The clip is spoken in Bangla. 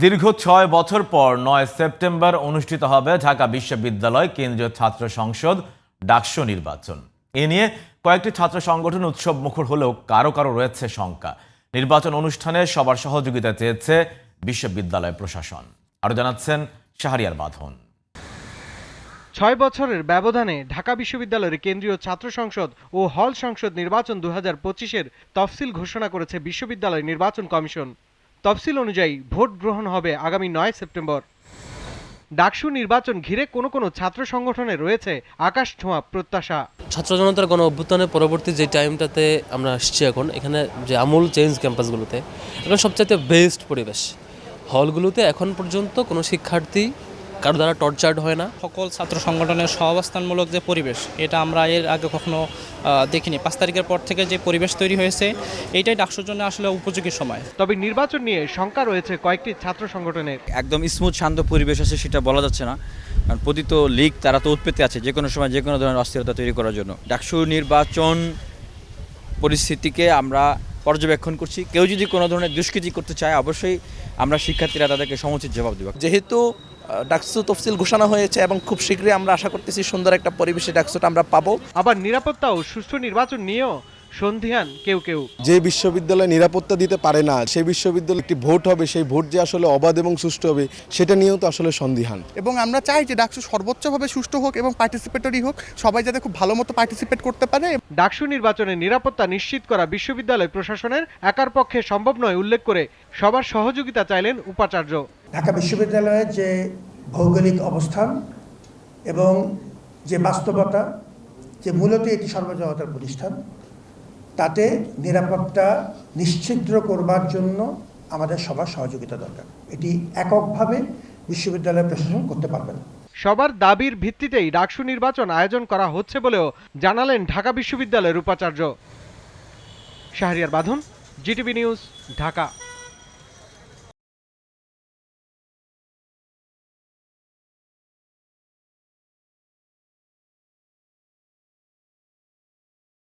দীর্ঘ ৬ বছর পর ৯ সেপ্টেম্বর অনুষ্ঠিত হবে ঢাকা বিশ্ববিদ্যালয় কেন্দ্রীয় ছাত্র সংসদ ডাকসু নির্বাচন। এ নিয়ে কয়েকটি ছাত্র সংগঠন উৎসব মুখর হলেও কারো কারো রয়েছে শঙ্কা। নির্বাচন অনুষ্ঠানে সবার সহযোগিতা চেয়েছে বিশ্ববিদ্যালয় প্রশাসন। আরও জানাচ্ছেন শাহরিয়ার বাঁধন। ৬ বছরের ব্যবধানে ঢাকা বিশ্ববিদ্যালয়ের কেন্দ্রীয় ছাত্র সংসদ ও হল সংসদ নির্বাচন ২০২৫-এর তফসিল ঘোষণা করেছে বিশ্ববিদ্যালয় নির্বাচন কমিশন। তফসিল অনুযায়ী ভোট গ্রহণ হবে আগামী ৯ সেপ্টেম্বর। ডাকসু নির্বাচন ঘিরে কোনো ছাত্র সংগঠনে রয়েছে আকাশ ছোঁয়া প্রত্যাশা। ছাত্র জনতার গণ অভ্যুত্থানের পরবর্তী যে টাইমটাতে আমরা আসছি এখন, এখানে যে আমূল চেঞ্জ ক্যাম্পাসগুলোতে এখন সবচাইতে বেস্ট পরিবেশ। হলগুলোতে এখন পর্যন্ত কোনো শিক্ষার্থী কারো দ্বারা টর্চার্ড হয় না। সকল ছাত্র সংগঠনের সহাবস্থানমূলক যে পরিবেশ, এটা আমরা এর আগে কখনো দেখিনি। ৫ তারিখের পর থেকে যে পরিবেশ তৈরি হয়েছে, এইটাই ডাকসুর জন্য আসলে উপযোগী সময়। তবে নির্বাচন নিয়ে শঙ্কা রয়েছে কয়েকটি ছাত্র সংগঠনের। একদম স্মুথ শান্ত পরিবেশ আছে সেটা বলা যাচ্ছে না, কারণ প্রতিটি লীগ তারা তো উৎপত্তি আছে যে কোনো সময় যে কোনো ধরনের অস্থিরতা তৈরি করার জন্য। ডাকসু নির্বাচন পরিস্থিতিকে আমরা পর্যবেক্ষণ করছি। কেউ যদি কোনো ধরনের দুষ্কৃতি করতে চায়, অবশ্যই আমরা শিক্ষার্থীরা তাদেরকে সমুচিত জবাব দেব। যেহেতু ডাকসু তফসিল ঘোষণা হয়েছে এবং খুব শীঘ্রই আমরা আশা করতেছি সুন্দর একটা পরিবেশে ডাকসুটা আমরা পাবো। আবার নিরাপত্তা ও সুষ্ঠু নির্বাচন নিয়েও সন্দিহান কেউ। যে বিশ্ববিদ্যালয় নিরাপত্তা দিতে পারে না, সেই বিশ্ববিদ্যালয়ে একটি ভোট হবে, সেই ভোট যে আসলে অবাধ এবং সুষ্ঠু হবে সেটা নিয়েও তো আসলে সন্দিহান। এবং আমরা চাই যে ডাকসু সর্বোচ্চভাবে সুষ্ঠু হোক এবং পার্টিসিপেটরি হোক, সবাই যাতে খুব ভালো মতো পার্টিসিপেট করতে পারে। ডাকসু নির্বাচনের নিরাপত্তা নিশ্চিত করা বিশ্ববিদ্যালয় প্রশাসনের একার পক্ষে সম্ভব নয় উল্লেখ করে সবার সহযোগিতা চাইলেন উপাচার্য। ঢাকা বিশ্ববিদ্যালয়ের যে ভৌগোলিক অবস্থান এবং যে বাস্তবতা, যে মূলত এটি সর্বজনতার প্রতিষ্ঠান, তাতে নিরাপত্তা নিশ্চিত করবার জন্য আমাদের সবার সহযোগিতা দরকার। এটি এককভাবে বিশ্ববিদ্যালয় প্রশাসন করতে পারবে না। সবার দাবির ভিত্তিতেই ডাকসু নির্বাচন আয়োজন করা হচ্ছে বলেও জানালেন ঢাকা বিশ্ববিদ্যালয়ের উপাচার্য। শাহরিয়ার বাঁধন, জিটিভি নিউজ, ঢাকা।